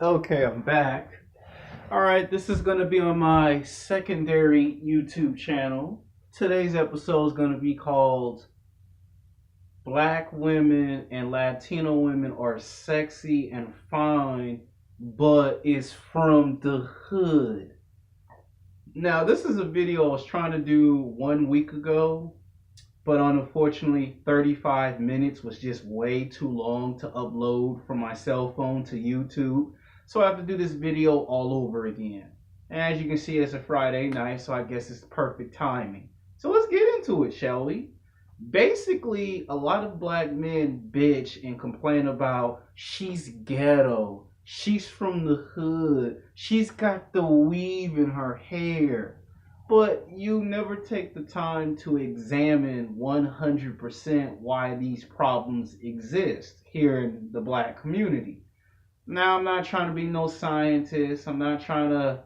Okay, I'm back. All right, this is going to be on my secondary YouTube channel. Today's episode is going to be called Black Women and Latino Women Are Sexy and Fine, but it's from the hood. Now, this is a video I was trying to do 1 week ago, but unfortunately, 35 minutes was just way too long to upload from my cell phone to YouTube. So I have to do this video all over again. And as you can see, it's a Friday night, so I guess it's perfect timing. So let's get into it, shall we? Basically, a lot of black men bitch and complain about she's ghetto, she's from the hood, she's got the weave in her hair. But you never take the time to examine 100% why these problems exist here in the black community. Now, I'm not trying to be no scientist. I'm not trying to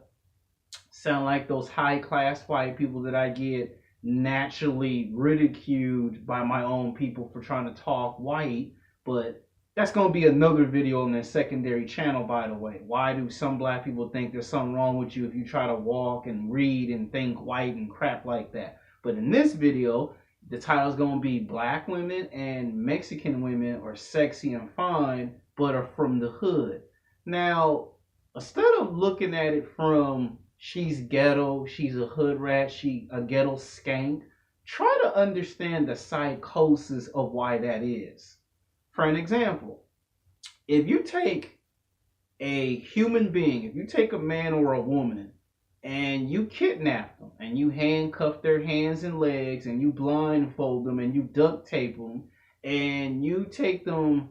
sound like those high class white people that I get naturally ridiculed by my own people for trying to talk white. But that's going to be another video on the secondary channel, by the way. Why do some black people think there's something wrong with you if you try to walk and read and think white and crap like that? But in this video, the title is going to be Black Women and Mexican Women Are Sexy and Fine, but are from the hood. Now, instead of looking at it from she's ghetto, she's a hood rat, she a ghetto skank, try to understand the psychosis of why that is. For an example, if you take a human being, if you take a man or a woman and you kidnap them and you handcuff their hands and legs and you blindfold them and you duct tape them and you take them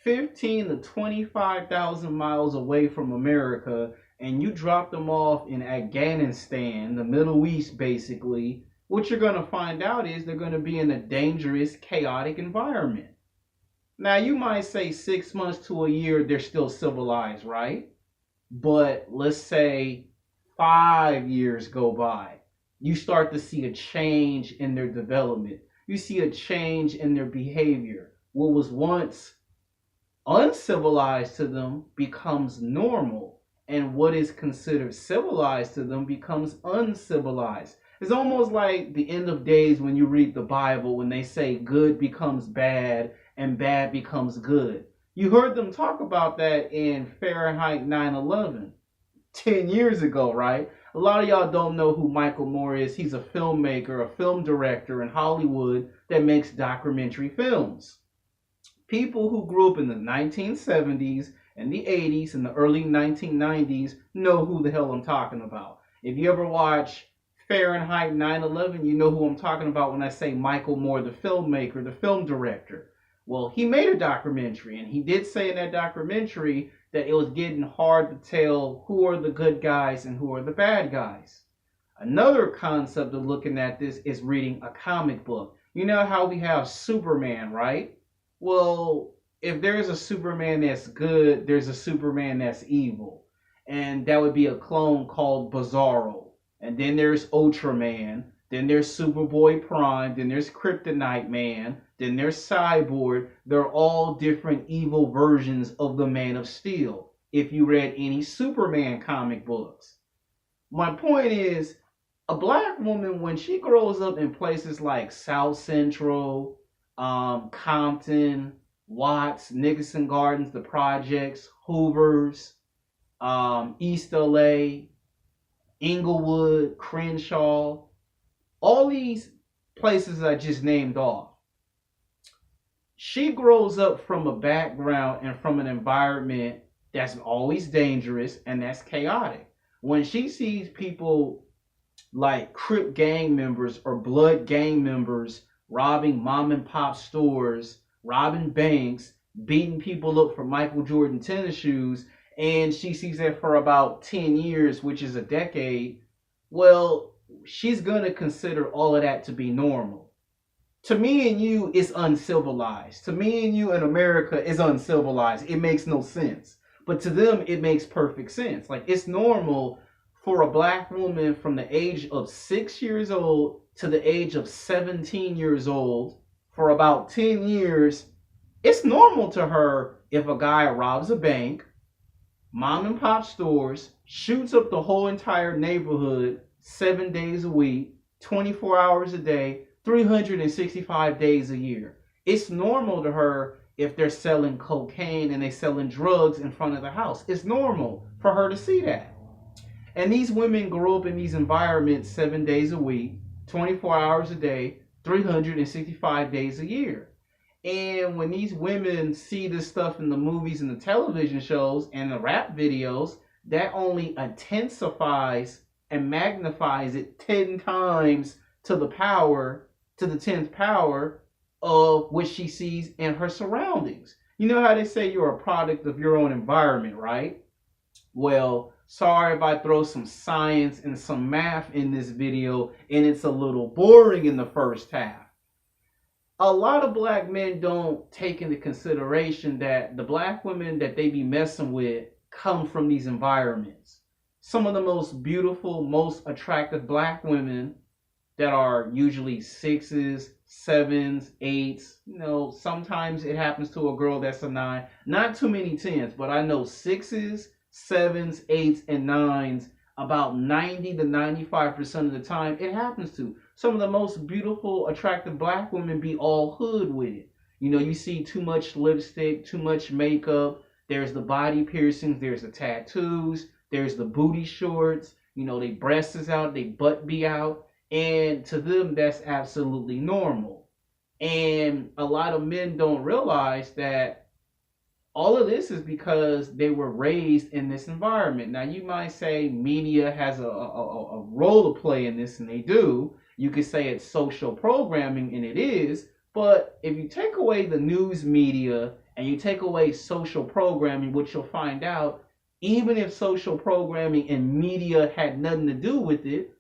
15 to 25,000 miles away from America and you drop them off in Afghanistan, the Middle East basically, what you're going to find out is they're going to be in a dangerous, chaotic environment. Now, you might say 6 months to a year, they're still civilized, right? But let's say 5 years go by. You start to see a change in their development. You see a change in their behavior. What was once uncivilized to them becomes normal, and what is considered civilized to them becomes uncivilized. It's almost like the end of days when you read the Bible when they say good becomes bad and bad becomes good. You heard them talk about that in Fahrenheit 9/11 10 years ago, right? A lot of y'all don't know who Michael Moore is. He's a filmmaker, a film director in Hollywood that makes documentary films. People who grew up in the 1970s and the 80s and the early 1990s know who the hell I'm talking about. If you ever watch Fahrenheit 9/11, you know who I'm talking about when I say Michael Moore, the filmmaker, the film director. Well, he made a documentary, and he did say in that documentary that it was getting hard to tell who are the good guys and who are the bad guys. Another concept of looking at this is reading a comic book. You know how we have Superman, right? Well, if there's a Superman that's good, there's a Superman that's evil. And that would be a clone called Bizarro. And then there's Ultraman. Then there's Superboy Prime. Then there's Kryptonite Man. Then there's Cyborg. They're all different evil versions of the Man of Steel, if you read any Superman comic books. My point is, a black woman, when she grows up in places like South Central, Compton, Watts, Nickerson Gardens, the Projects, Hoovers, East LA, Inglewood, Crenshaw, all these places I just named off. She grows up from a background and from an environment that's always dangerous and that's chaotic. When she sees people like Crip gang members or Blood gang members robbing mom and pop stores, robbing banks, beating people up for Michael Jordan tennis shoes, and she sees that for about 10 years, which is a decade, well, she's going to consider all of that to be normal. To me and you, it's uncivilized. To me and you in America, it's uncivilized. It makes no sense. But to them, it makes perfect sense. Like, it's normal for a black woman from the age of 6 years old to the age of 17 years old for about 10 years. It's normal to her if a guy robs a bank, mom and pop stores, shoots up the whole entire neighborhood 7 days a week, 24 hours a day, 365 days a year. It's normal to her if they're selling cocaine and they selling drugs in front of the house. It's normal for her to see that. And these women grow up in these environments 7 days a week, 24 hours a day, 365 days a year. And when these women see this stuff in the movies and the television shows and the rap videos, that only intensifies and magnifies it 10 times to the power, to the 10th power of what she sees in her surroundings. You know how they say you're a product of your own environment, right? Well, sorry if I throw some science and some math in this video and it's a little boring in the first half. A lot of black men don't take into consideration that the black women that they be messing with come from these environments. Some of the most beautiful, most attractive black women that are usually 6s, 7s, 8s. Sometimes it happens to a girl that's a 9. Not too many 10s, but I know 6s, 7s, 8s, and 9s about 90 to 95% of the time it happens to. Some of the most beautiful, attractive black women be all hood with it. You see too much lipstick, too much makeup. There's the body piercings, there's the tattoos, there's the booty shorts. They breasts is out, they butt be out. And to them, that's absolutely normal. And a lot of men don't realize that all of this is because they were raised in this environment. Now, you might say media has a role to play in this, and they do. You could say it's social programming, and it is. But if you take away the news media and you take away social programming, what you'll find out, even if social programming and media had nothing to do with it,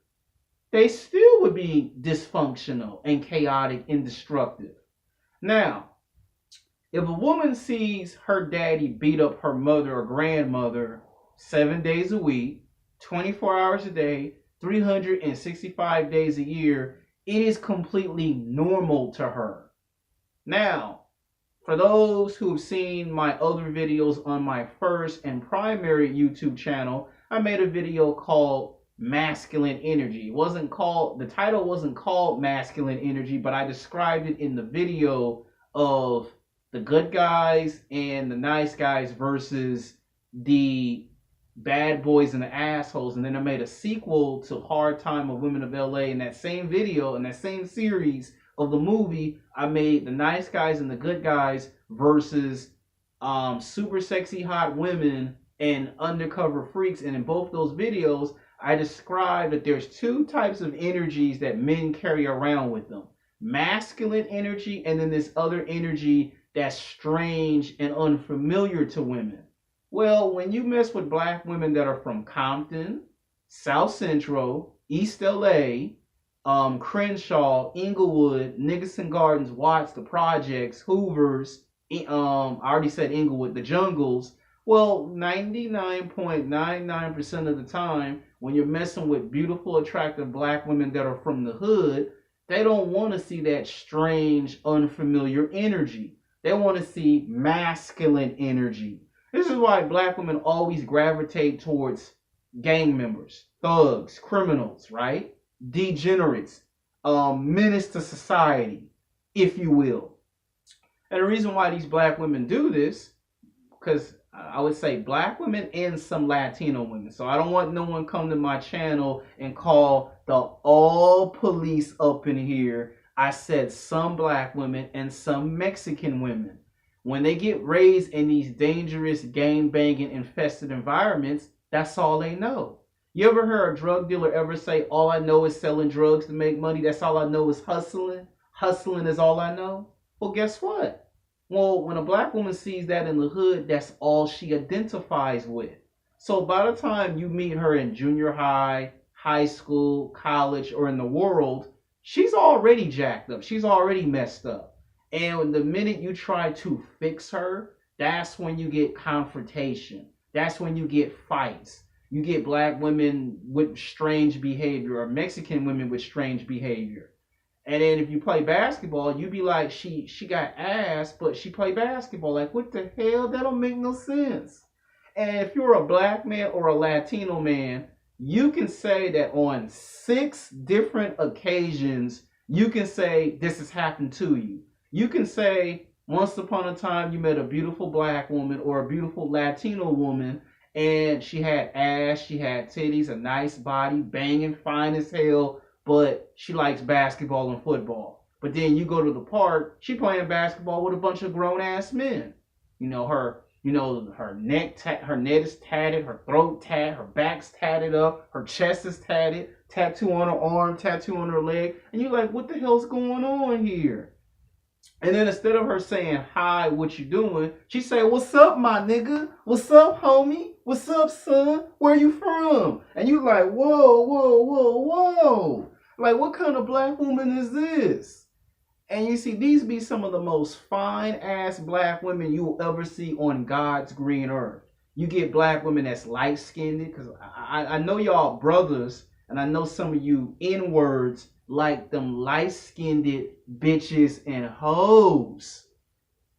they still would be dysfunctional and chaotic and destructive. Now, if a woman sees her daddy beat up her mother or grandmother 7 days a week, 24 hours a day, 365 days a year, it is completely normal to her. Now, for those who have seen my other videos on my first and primary YouTube channel, I made a video called Masculine Energy. The title wasn't called Masculine Energy, but I described it in the video of the good guys and the nice guys versus the bad boys and the assholes. And then I made a sequel to Hard Time of Women of LA. In that same video, in that same series of the movie, I made the nice guys and the good guys versus super sexy hot women and undercover freaks. And in both those videos, I described that there's two types of energies that men carry around with them. Masculine energy, and then this other energy that's strange and unfamiliar to women. Well, when you mess with black women that are from Compton, South Central, East LA, Crenshaw, Inglewood, Nickerson Gardens, Watts, the Projects, Hoovers, I already said Inglewood, the Jungles. Well, 99.99% of the time, when you're messing with beautiful, attractive black women that are from the hood, they don't want to see that strange, unfamiliar energy. They want to see masculine energy. This is why black women always gravitate towards gang members, thugs, criminals, right? Degenerates, menace to society, if you will. And the reason why these black women do this, because I would say black women and some Latino women. So I don't want no one come to my channel and call the all police up in here. I said some black women and some Mexican women. When they get raised in these dangerous, gang-banging, infested environments, that's all they know. You ever heard a drug dealer ever say, all I know is selling drugs to make money? That's all I know is hustling. Hustling is all I know. Well, guess what? Well, when a black woman sees that in the hood, that's all she identifies with. So by the time you meet her in junior high, high school, college, or in the world, she's already jacked up. She's already messed up. And the minute you try to fix her, that's when you get confrontation. That's when you get fights. You get black women with strange behavior or Mexican women with strange behavior. And then if you play basketball, you be like, she got ass, but she play basketball. Like, what the hell? That don't make no sense. And if you're a black man or a Latino man, you can say that on 6 different occasions, you can say this has happened to you. You can say once upon a time you met a beautiful black woman or a beautiful Latino woman, and she had ass, she had titties, a nice body, banging, fine as hell, but she likes basketball and football. But then you go to the park, she playing basketball with a bunch of grown ass men. Her neck is tatted, her throat tatted, her back's tatted up, her chest is tatted, tattoo on her arm, tattoo on her leg, and you're like, what the hell's going on here? And then instead of her saying, hi, what you doing? She say, what's up, my nigga? What's up, homie? What's up, son? Where you from? And you like, whoa, whoa, whoa, whoa. Like, what kind of black woman is this? And you see, these be some of the most fine-ass black women you will ever see on God's green earth. You get black women that's light-skinned, because I know y'all brothers, and I know some of you N-words like them light-skinned bitches and hoes.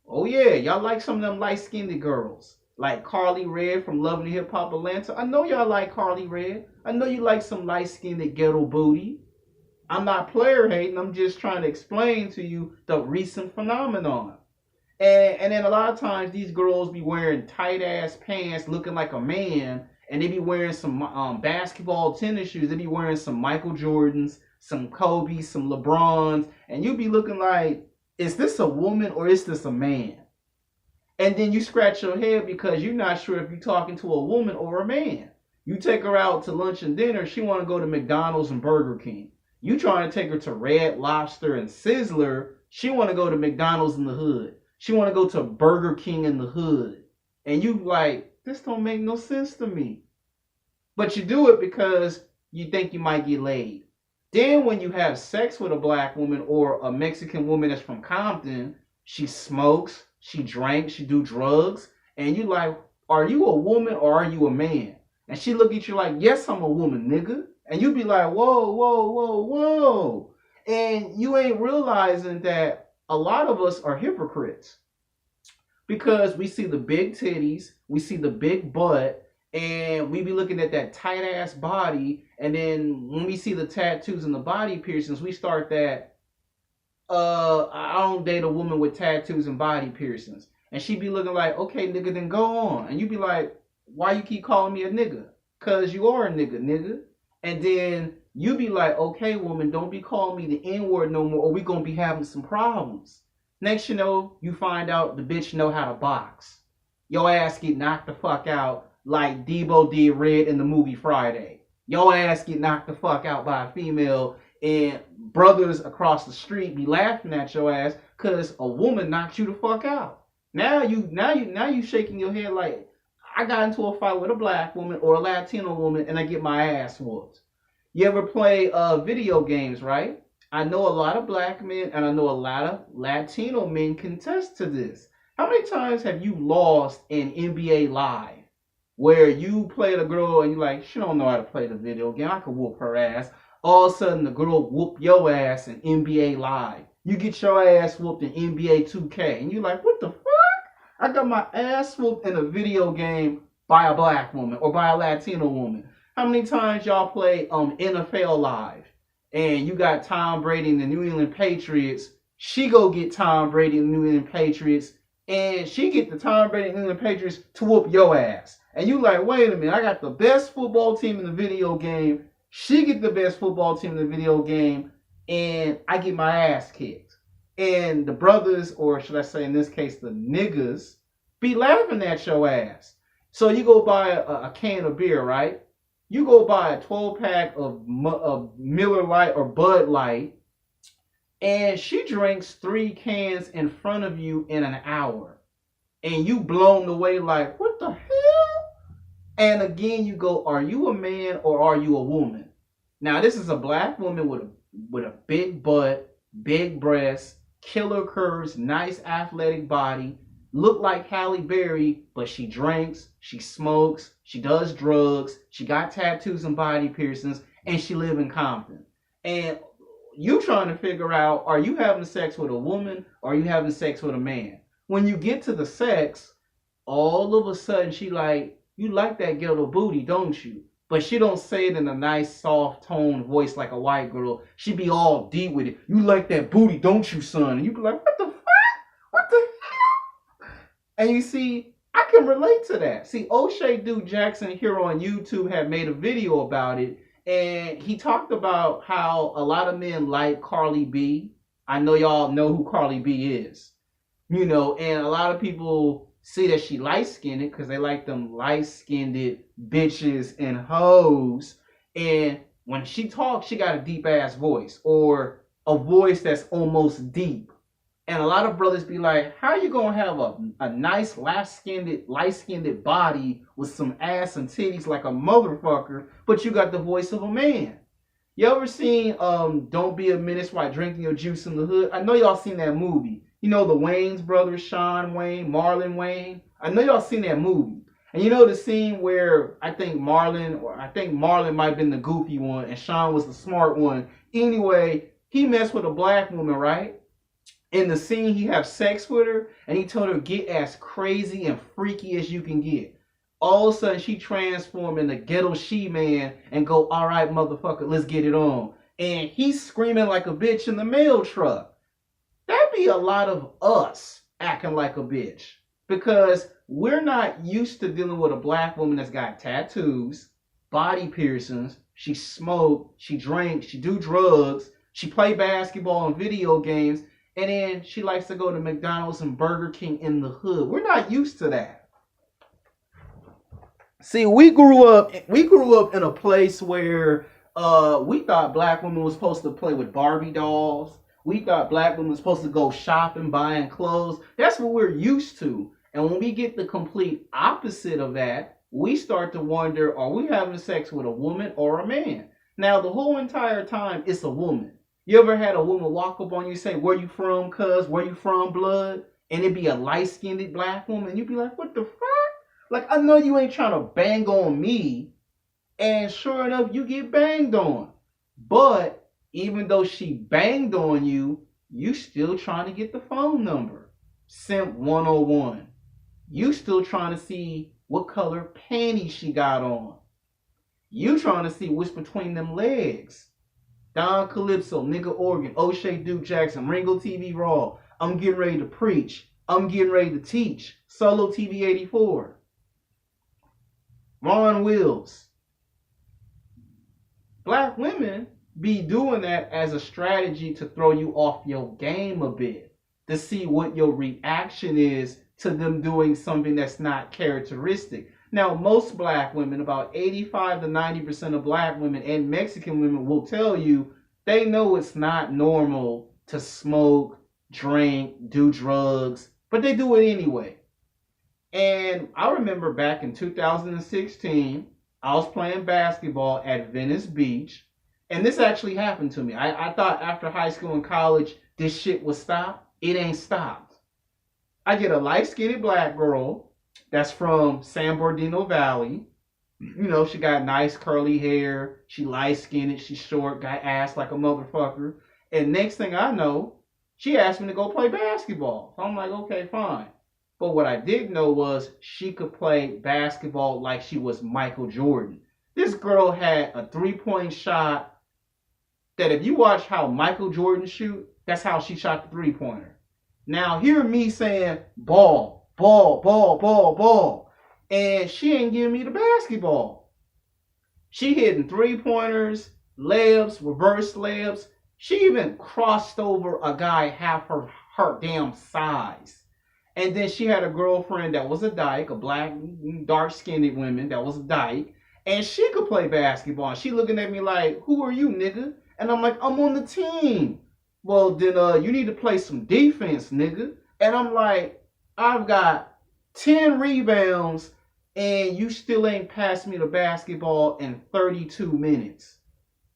Oh yeah, y'all like some of them light-skinned girls. Like Carly Red from Love and Hip Hop Atlanta. I know y'all like Carly Red. I know you like some light-skinned ghetto booty. I'm not player hating. I'm just trying to explain to you the recent phenomenon. And then a lot of times these girls be wearing tight ass pants looking like a man, and they be wearing some basketball tennis shoes. They be wearing some Michael Jordans, some Kobe, some LeBrons, and you be looking like, is this a woman or is this a man? And then you scratch your head because you're not sure if you're talking to a woman or a man. You take her out to lunch and dinner, she want to go to McDonald's and Burger King. You trying to take her to Red Lobster and Sizzler, she want to go to McDonald's in the hood. She want to go to Burger King in the hood. And you like, this don't make no sense to me. But you do it because you think you might get laid. Then when you have sex with a black woman or a Mexican woman that's from Compton, she smokes, she drinks, she do drugs. And you like, are you a woman or are you a man? And she look at you like, yes, I'm a woman, nigga. And you be like, whoa, whoa, whoa, whoa. And you ain't realizing that a lot of us are hypocrites. Because we see the big titties, we see the big butt, and we be looking at that tight ass body. And then when we see the tattoos and the body piercings, we start that, I don't date a woman with tattoos and body piercings. And she be looking like, okay, nigga, then go on. And you be like, why you keep calling me a nigga? Because you are a nigga. And then you be like, okay, woman, don't be calling me the N-word no more, or we gonna be having some problems. Next you know, you find out the bitch know how to box. Your ass get knocked the fuck out like Debo did Red in the movie Friday. Your ass get knocked the fuck out by a female, and brothers across the street be laughing at your ass because a woman knocked you the fuck out. Now you shaking your head like, I got into a fight with a black woman or a Latino woman and I get my ass whooped. You ever play video games, right? I know a lot of black men and I know a lot of Latino men contest to this. How many times have you lost in NBA Live where you played a girl and you're like, she don't know how to play the video game, I could whoop her ass. All of a sudden the girl whoop your ass in NBA Live. You get your ass whooped in NBA 2K and you're like, what the fuck? I got my ass whooped in a video game by a black woman or by a Latino woman. How many times y'all play NFL Live and you got Tom Brady and the New England Patriots? She go get Tom Brady and the New England Patriots, and she get the Tom Brady and the New England Patriots to whoop your ass. And you like, wait a minute, I got the best football team in the video game. She get the best football team in the video game, and I get my ass kicked. And the brothers, or should I say in this case, the niggas, be laughing at your ass. So you go buy a can of beer, right? You go buy a 12-pack of Miller Lite or Bud Light, and she drinks 3 cans in front of you in an hour. And you blown away like, what the hell? And again, you go, are you a man or are you a woman? Now, this is a black woman with a big butt, big breasts, killer curves, nice athletic body, look like Halle Berry, but she drinks, she smokes, she does drugs, she got tattoos and body piercings, and she live in Compton. And you trying to figure out, are you having sex with a woman or are you having sex with a man? When you get to the sex, all of a sudden she like, you like that ghetto booty, don't you? But she don't say it in a nice, soft tone voice like a white girl. She be all deep with it. You like that booty, don't you, son? And you be like, what the fuck? What the hell? And you see, I can relate to that. See, O'Shea Duke Jackson here on YouTube had made a video about it. And he talked about how a lot of men like Cardi B. I know y'all know who Cardi B is. You know, and a lot of people see that she light-skinned because they like them light-skinned bitches and hoes. And when she talks, she got a deep-ass voice or a voice that's almost deep. And a lot of brothers be like, how you going to have a nice light-skinned body with some ass and titties like a motherfucker, but you got the voice of a man? You ever seen Don't Be a Menace While Drinking Your Juice in the Hood? I know y'all seen that movie. You know the Wayans brothers, Shawn Wayne, Marlon Wayne. I know y'all seen that movie. And you know the scene where I think Marlon might have been the goofy one and Shawn was the smart one. Anyway, he messed with a black woman, right? In the scene, he have sex with her and he told her get as crazy and freaky as you can get. All of a sudden, she transformed into ghetto she-man and go, all right, motherfucker, let's get it on. And he's screaming like a bitch in the mail truck. That'd be a lot of us acting like a bitch because we're not used to dealing with a black woman that's got tattoos, body piercings, she smoke, she drink, she do drugs, she play basketball and video games, and then she likes to go to McDonald's and Burger King in the hood. We're not used to that. See, we grew up in a place where we thought black women was supposed to play with Barbie dolls. We thought black women were supposed to go shopping, buying clothes. That's what we're used to. And when we get the complete opposite of that, we start to wonder, are we having sex with a woman or a man? Now, the whole entire time, it's a woman. You ever had a woman walk up on you and say, where you from, cuz? Where you from, blood? And it be a light-skinned black woman. And you be like, what the fuck? Like, I know you ain't trying to bang on me. And sure enough, you get banged on. But even though she banged on you, you still trying to get the phone number. Simp 101. You still trying to see what color panties she got on. You trying to see what's between them legs. Don Calypso, Nigga Organ, O'Shea Duke Jackson, Ringo TV Raw. I'm getting ready to preach. I'm getting ready to teach. Solo TV 84. Ron Wills. Black women be doing that as a strategy to throw you off your game a bit, to see what your reaction is to them doing something that's not characteristic. Now, most black women, about 85 to 90% of black women and Mexican women will tell you they know it's not normal to smoke, drink, do drugs, but they do it anyway. And I remember back in 2016, I was playing basketball at Venice Beach. And this actually happened to me. I thought after high school and college, this shit would stop. It ain't stopped. I get a light-skinned black girl that's from San Bernardino Valley. You know, she got nice curly hair. She light-skinned, she's short, got ass like a motherfucker. And next thing I know, she asked me to go play basketball. So I'm like, okay, fine. But what I didn't know was she could play basketball like she was Michael Jordan. This girl had a three-point shot that if you watch how Michael Jordan shoot, that's how she shot the three-pointer. Now, hear me saying ball, ball, ball, ball, ball. And she ain't giving me the basketball. She hitting three-pointers, layups, reverse layups. She even crossed over a guy half her damn size. And then she had a girlfriend that was a dyke, a black, dark-skinned woman that was a dyke. And she could play basketball. She looking at me like, who are you, nigga? And I'm like, I'm on the team. Well, then you need to play some defense, nigga. And I'm like, I've got 10 rebounds and you still ain't passed me the basketball in 32 minutes.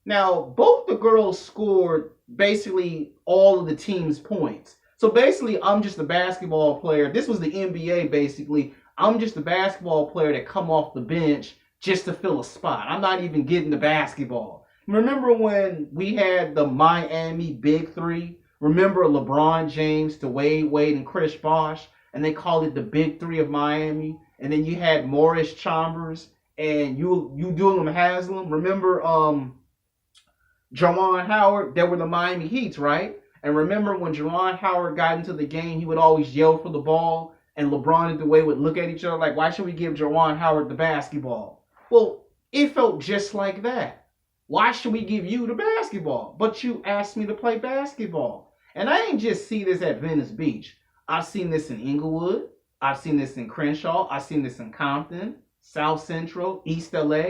Now, both the girls scored basically all of the team's points. So basically, I'm just a basketball player. This was the NBA, basically. I'm just a basketball player that come off the bench just to fill a spot. I'm not even getting the basketball. Remember when we had the Miami Big Three? Remember LeBron James, Dwayne Wade, and Chris Bosh? And they called it the Big Three of Miami? and then you had Morris Chambers and you Dulem Haslam. Remember Jawan Howard? They were the Miami Heats, right? And remember when Jawan Howard got into the game, he would always yell for the ball, and LeBron and Dwayne would look at each other like, why should we give Jawan Howard the basketball? Well, it felt just like that. Why should we give you the basketball? But you asked me to play basketball. And I ain't just see this at Venice Beach. I've seen this in Inglewood. I've seen this in Crenshaw. I've seen this in Compton, South Central, East LA.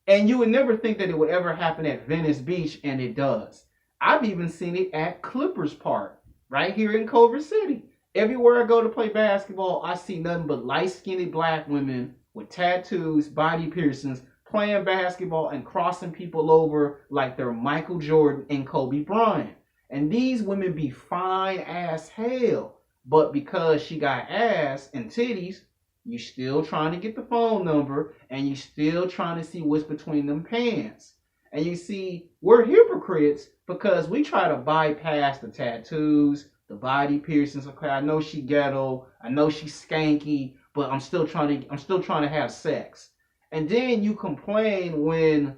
And you would never think that it would ever happen at Venice Beach, and it does. I've even seen it at Clippers Park, right here in Culver City. Everywhere I go to play basketball, I see nothing but light-skinned black women with tattoos, body piercings, playing basketball and crossing people over like they're Michael Jordan and Kobe Bryant. And these women be fine as hell. But because she got ass and titties, you still trying to get the phone number and you still trying to see what's between them pants. And you see, we're hypocrites because we try to bypass the tattoos, the body piercings. Okay, I know she ghetto, I know she's skanky, but I'm still trying to have sex. And then you complain when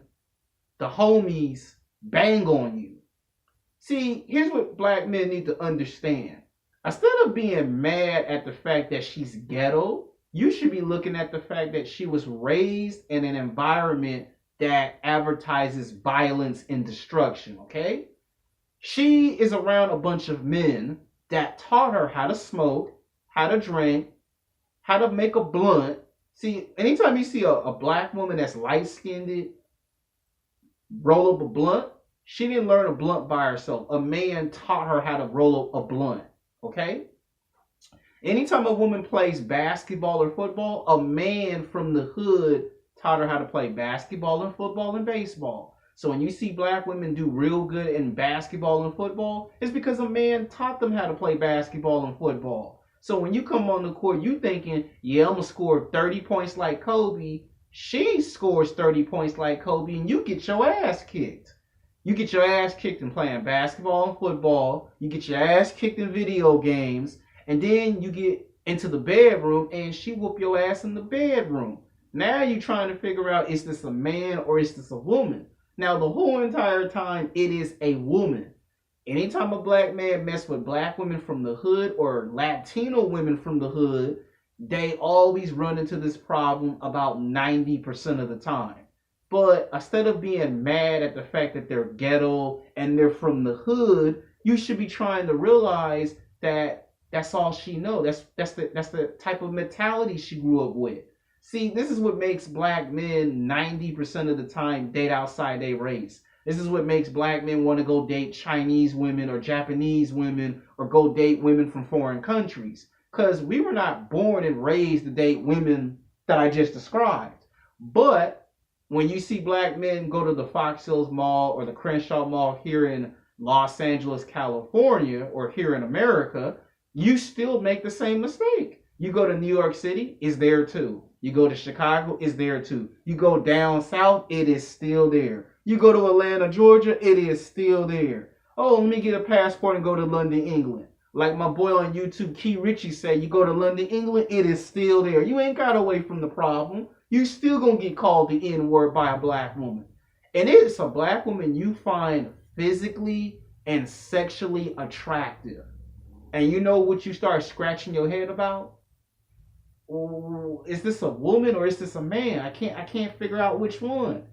the homies bang on you. See, here's what black men need to understand. Instead of being mad at the fact that she's ghetto, you should be looking at the fact that she was raised in an environment that advertises violence and destruction, okay? She is around a bunch of men that taught her how to smoke, how to drink, how to make a blunt. See, anytime you see a black woman that's light-skinned roll up a blunt, she didn't learn a blunt by herself. A man taught her how to roll up a blunt, okay? Anytime a woman plays basketball or football, a man from the hood taught her how to play basketball and football and baseball. So when you see black women do real good in basketball and football, it's because a man taught them how to play basketball and football. So when you come on the court, you thinking, yeah, I'm going to score 30 points like Kobe. She scores 30 points like Kobe, and you get your ass kicked. You get your ass kicked in playing basketball and football. You get your ass kicked in video games. And then you get into the bedroom, and she whoop your ass in the bedroom. Now you're trying to figure out, is this a man or is this a woman? Now, the whole entire time, it is a woman. Anytime a black man mess with black women from the hood or Latino women from the hood, they always run into this problem about 90% of the time. But instead of being mad at the fact that they're ghetto and they're from the hood, you should be trying to realize that that's all she knows. That's the type of mentality she grew up with. See, this is what makes black men 90% of the time date outside their race. This is what makes black men want to go date Chinese women or Japanese women or go date women from foreign countries. Because we were not born and raised to date women that I just described. But when you see black men go to the Fox Hills Mall or the Crenshaw Mall here in Los Angeles, California, or here in America, you still make the same mistake. You go to New York City, it's there too. You go to Chicago, it's there too. You go down south, it is still there. You go to Atlanta, Georgia, it is still there. Oh, let me get a passport and go to London, England. Like my boy on YouTube, Key Richie say, you go to London, England, it is still there. You ain't got away from the problem. You still gonna get called the N-word by a black woman. And it's a black woman you find physically and sexually attractive. And you know what you start scratching your head about? Is this a woman or is this a man? I can't figure out which one.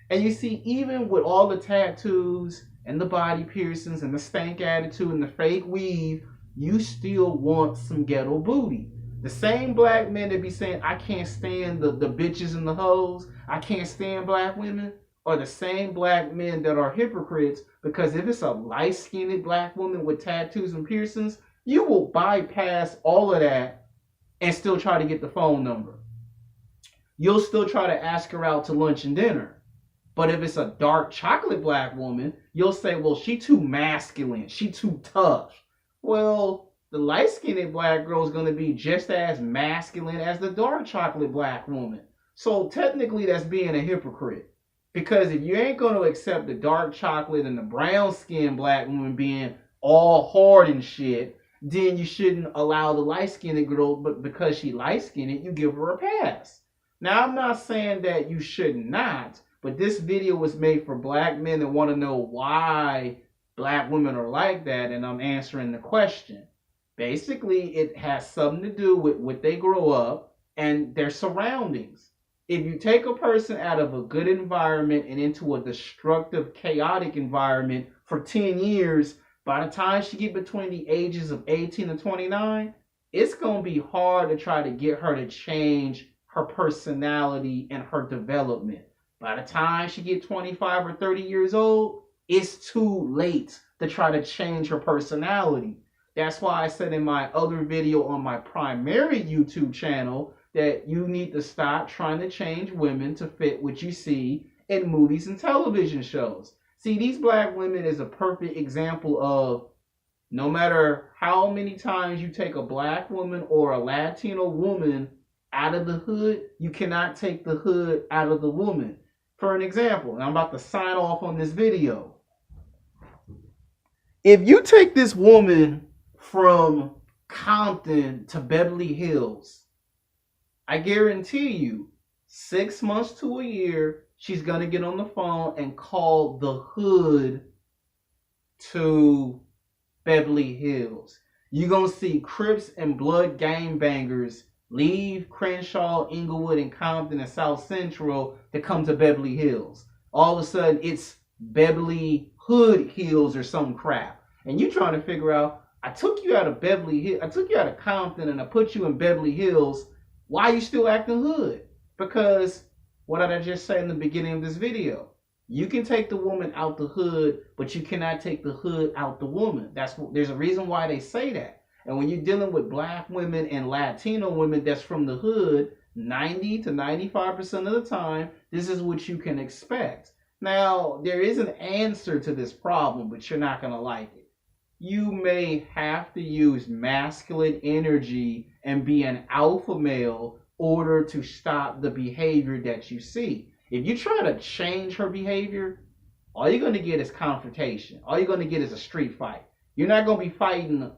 And you see, even with all the tattoos and the body piercings and the stank attitude and the fake weave, you still want some ghetto booty. The same black men that be saying, I can't stand the bitches and the hoes, I can't stand black women, are the same black men that are hypocrites, because if it's a light-skinned black woman with tattoos and piercings, you will bypass all of that and still try to get the phone number. You'll still try to ask her out to lunch and dinner. But if it's a dark chocolate black woman, you'll say, well, she too masculine, she too tough. Well, the light-skinned black girl is going to be just as masculine as the dark chocolate black woman. So technically that's being a hypocrite. Because if you ain't going to accept the dark chocolate and the brown-skinned black woman being all hard and shit, then you shouldn't allow the light-skinned girl, but because she light-skinned, you give her a pass. Now, I'm not saying that you should not, but this video was made for black men that want to know why black women are like that, and I'm answering the question. Basically, it has something to do with what they grow up and their surroundings. If you take a person out of a good environment and into a destructive, chaotic environment for 10 years, by the time she get between the ages of 18 and 29, it's going to be hard to try to get her to change her personality and her development. By the time she get 25 or 30 years old, it's too late to try to change her personality. That's why I said in my other video on my primary YouTube channel that you need to stop trying to change women to fit what you see in movies and television shows. See, these black women is a perfect example of no matter how many times you take a black woman or a Latino woman out of the hood, you cannot take the hood out of the woman. For an example, and I'm about to sign off on this video. If you take this woman from Compton to Beverly Hills, I guarantee you 6 months to a year, she's going to get on the phone and call the hood to Beverly Hills. You're going to see Crips and Blood gangbangers leave Crenshaw, Inglewood, and Compton and South Central to come to Beverly Hills. All of a sudden, it's Beverly Hood Hills or some crap. And you trying to figure out, I took you out of Beverly Hills, I took you out of Compton and I put you in Beverly Hills. Why are you still acting hood? Because what did I just say in the beginning of this video? You can take the woman out the hood, but you cannot take the hood out the woman. There's a reason why they say that. And when you're dealing with black women and Latino women that's from the hood, 90 to 95% of the time, this is what you can expect. Now, there is an answer to this problem, but you're not going to like it. You may have to use masculine energy and be an alpha male in order to stop the behavior that you see. If you try to change her behavior, all you're going to get is confrontation. All you're going to get is a street fight. You're not going to be fighting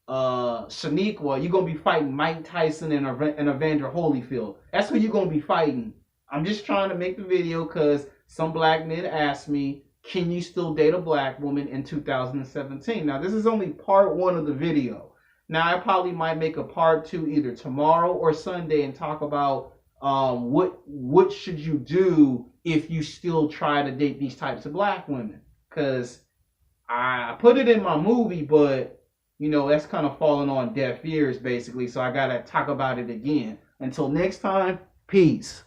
Shaniqua. You're going to be fighting Mike Tyson and Evander Holyfield. That's who you're going to be fighting. I'm just trying to make the video because some black men asked me, can you still date a black woman in 2017? Now, this is only part 1 of the video. Now, I probably might make a part 2 either tomorrow or Sunday and talk about what should you do if you still try to date these types of black women. Because I put it in my movie, but, you know, that's kind of falling on deaf ears, basically. So I got to talk about it again. Until next time, peace.